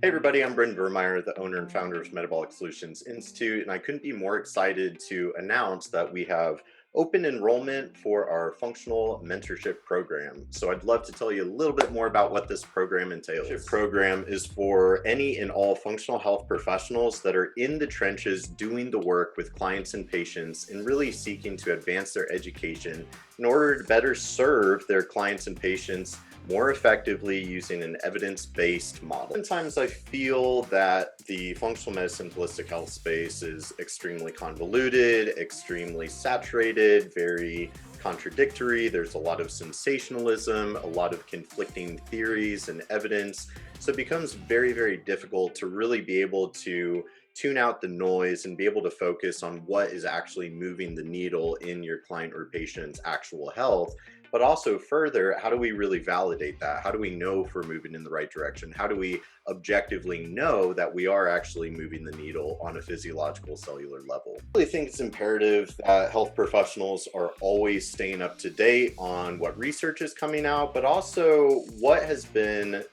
Hey everybody, I'm Brendan Vermeyer, the owner and founder of Metabolic Solutions Institute, and I couldn't be more excited to announce that we have open enrollment for our functional mentorship program. So I'd love to tell you a little bit more about what this program entails. This program is for any and all functional health professionals that are in the trenches doing the work with clients and patients and really seeking to advance their education in order to better serve their clients and patients more effectively using an evidence-based model. Sometimes I feel that the functional medicine holistic health space is extremely convoluted, extremely saturated, very contradictory. There's a lot of sensationalism, a lot of conflicting theories and evidence. So it becomes very, very difficult to really be able to tune out the noise and be able to focus on what is actually moving the needle in your client or patient's actual health. But also further, how do we really validate that? How do we know if we're moving in the right direction? How do we objectively know that we are actually moving the needle on a physiological cellular level? I really think it's imperative that health professionals are always staying up to date on what research is coming out, but also what has been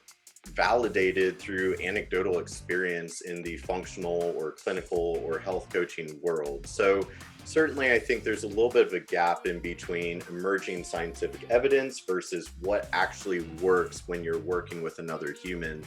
validated through anecdotal experience in the functional or clinical or health coaching world. So certainly I think there's a little bit of a gap in between emerging scientific evidence versus what actually works when you're working with another human.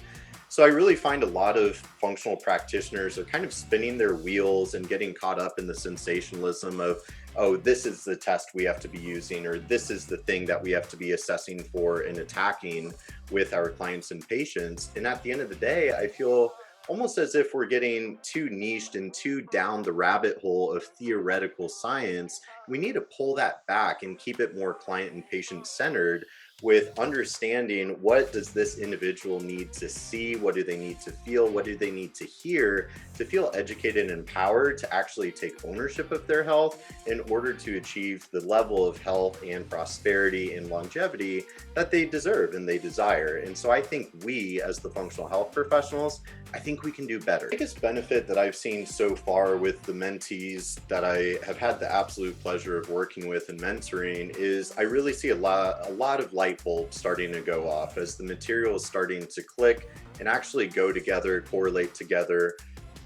So I really find a lot of functional practitioners are kind of spinning their wheels and getting caught up in the sensationalism of, oh, this is the test we have to be using, or this is the thing that we have to be assessing for and attacking with our clients and patients. And at the end of the day, I feel almost as if we're getting too niched and too down the rabbit hole of theoretical science. We need to pull that back and keep it more client and patient centered with understanding what does this individual need to see, what do they need to feel, what do they need to hear to feel educated and empowered to actually take ownership of their health in order to achieve the level of health and prosperity and longevity that they deserve and they desire. And so I think we, as the functional health professionals, I think we can do better. The biggest benefit that I've seen so far with the mentees that I have had the absolute pleasure of working with and mentoring is I really see a lot of light bulbs starting to go off as the material is starting to click and actually go together, correlate together.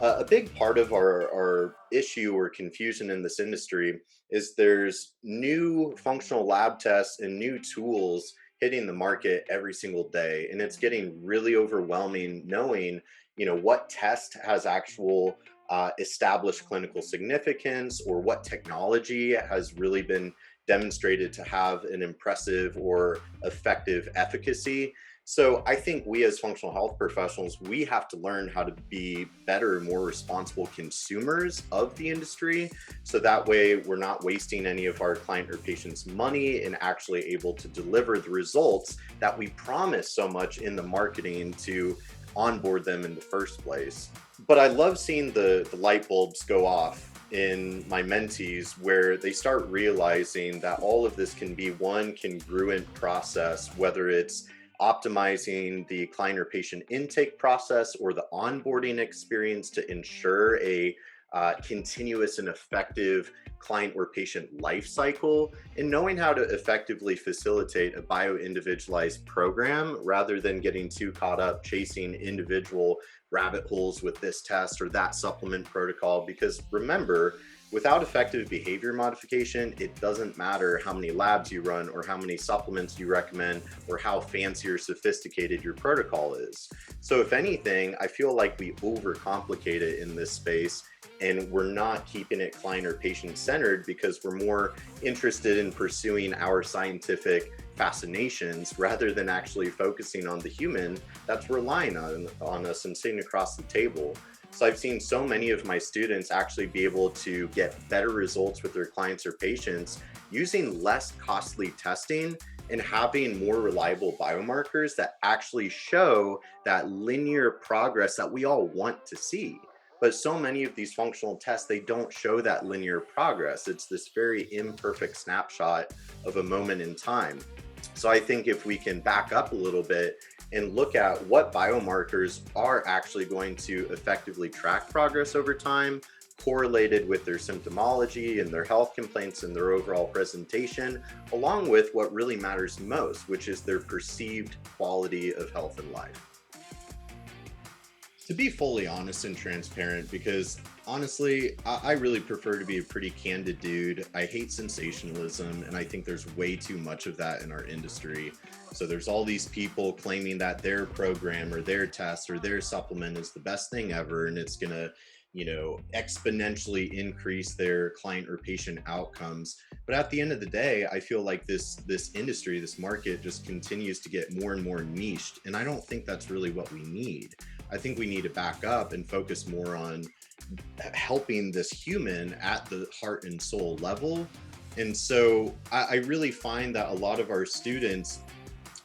A big part of our issue or confusion in this industry is there's new functional lab tests and new tools hitting the market every single day. And it's getting really overwhelming knowing, what test has actual established clinical significance or what technology has really been demonstrated to have an impressive or effective efficacy. So I think we as functional health professionals, we have to learn how to be better, more responsible consumers of the industry. So that way we're not wasting any of our client or patients' money and actually able to deliver the results that we promise so much in the marketing to onboard them in the first place. But I love seeing the light bulbs go off in my mentees where they start realizing that all of this can be one congruent process, whether it's optimizing the client or patient intake process or the onboarding experience to ensure a continuous and effective client or patient life cycle, and knowing how to effectively facilitate a bio-individualized program rather than getting too caught up chasing individual rabbit holes with this test or that supplement protocol. Because remember, without effective behavior modification, it doesn't matter how many labs you run or how many supplements you recommend or how fancy or sophisticated your protocol is. So if anything, I feel like we overcomplicate it in this space and we're not keeping it client or patient centered because we're more interested in pursuing our scientific fascinations rather than actually focusing on the human that's relying on us and sitting across the table. So I've seen so many of my students actually be able to get better results with their clients or patients using less costly testing and having more reliable biomarkers that actually show that linear progress that we all want to see. But so many of these functional tests, they don't show that linear progress. It's this very imperfect snapshot of a moment in time. So I think if we can back up a little bit and look at what biomarkers are actually going to effectively track progress over time, correlated with their symptomology and their health complaints and their overall presentation, along with what really matters most, which is their perceived quality of health and life. To be fully honest and transparent, because honestly, I really prefer to be a pretty candid dude. I hate sensationalism, and I think there's way too much of that in our industry. So there's all these people claiming that their program or their test or their supplement is the best thing ever, and it's gonna, exponentially increase their client or patient outcomes. But at the end of the day, I feel like this industry, this market, just continues to get more and more niched, and I don't think that's really what we need. I think we need to back up and focus more on helping this human at the heart and soul level. And so I really find that a lot of our students,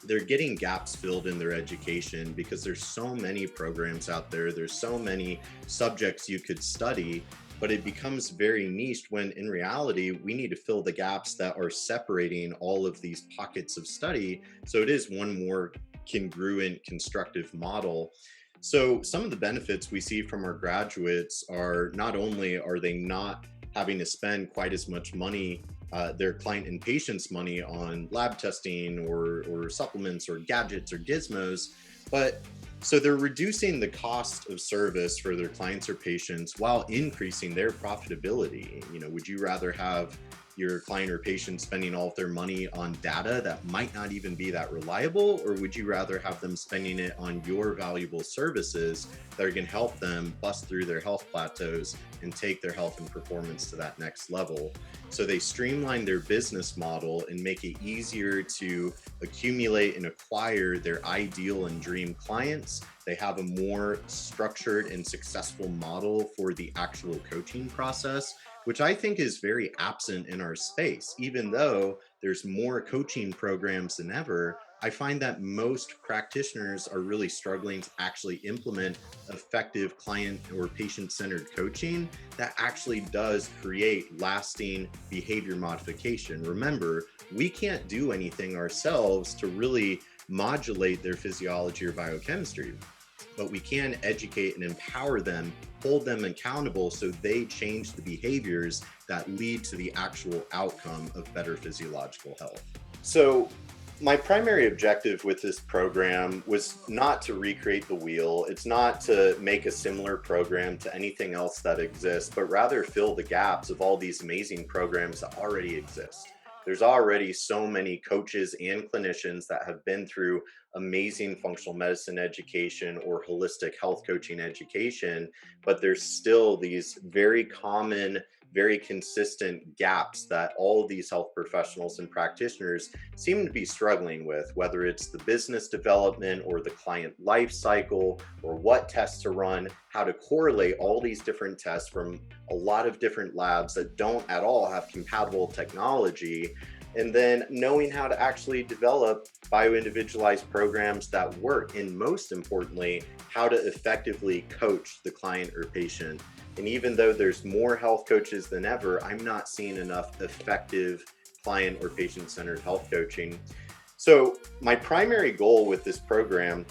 they're getting gaps filled in their education because there's so many programs out there, there's so many subjects you could study, but it becomes very niche when in reality we need to fill the gaps that are separating all of these pockets of study, so it is one more congruent constructive model. So some of the benefits we see from our graduates are, not only are they not having to spend quite as much money, their client and patients money, on lab testing or supplements or gadgets or gizmos, but so they're reducing the cost of service for their clients or patients while increasing their profitability. Would you rather have your client or patient spending all of their money on data that might not even be that reliable, or would you rather have them spending it on your valuable services that are going to help them bust through their health plateaus and take their health and performance to that next level? So they streamline their business model and make it easier to accumulate and acquire their ideal and dream clients. They have a more structured and successful model for the actual coaching process, which I think is very absent in our space. Even though there's more coaching programs than ever, I find that most practitioners are really struggling to actually implement effective client or patient-centered coaching that actually does create lasting behavior modification. Remember, we can't do anything ourselves to really modulate their physiology or biochemistry, but we can educate and empower them, hold them accountable so they change the behaviors that lead to the actual outcome of better physiological health. So my primary objective with this program was not to recreate the wheel. It's not to make a similar program to anything else that exists, but rather fill the gaps of all these amazing programs that already exist. There's already so many coaches and clinicians that have been through amazing functional medicine education or holistic health coaching education, but there's still these very common, very consistent gaps that all of these health professionals and practitioners seem to be struggling with, whether it's the business development or the client life cycle, or what tests to run, how to correlate all these different tests from a lot of different labs that don't at all have compatible technology, and then knowing how to actually develop bio-individualized programs that work, and most importantly, how to effectively coach the client or patient. And even though there's more health coaches than ever, I'm not seeing enough effective client or patient-centered health coaching. So my primary goal with this program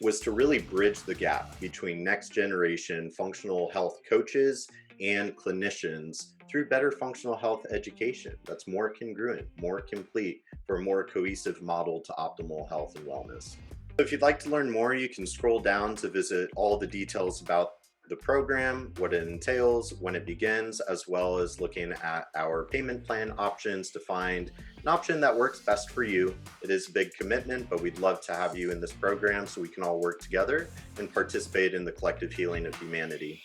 was to really bridge the gap between next generation functional health coaches and clinicians through better functional health education that's more congruent, more complete, for a more cohesive model to optimal health and wellness. So if you'd like to learn more, you can scroll down to visit all the details about the program, what it entails, when it begins, as well as looking at our payment plan options to find an option that works best for you. It is a big commitment, but we'd love to have you in this program so we can all work together and participate in the collective healing of humanity.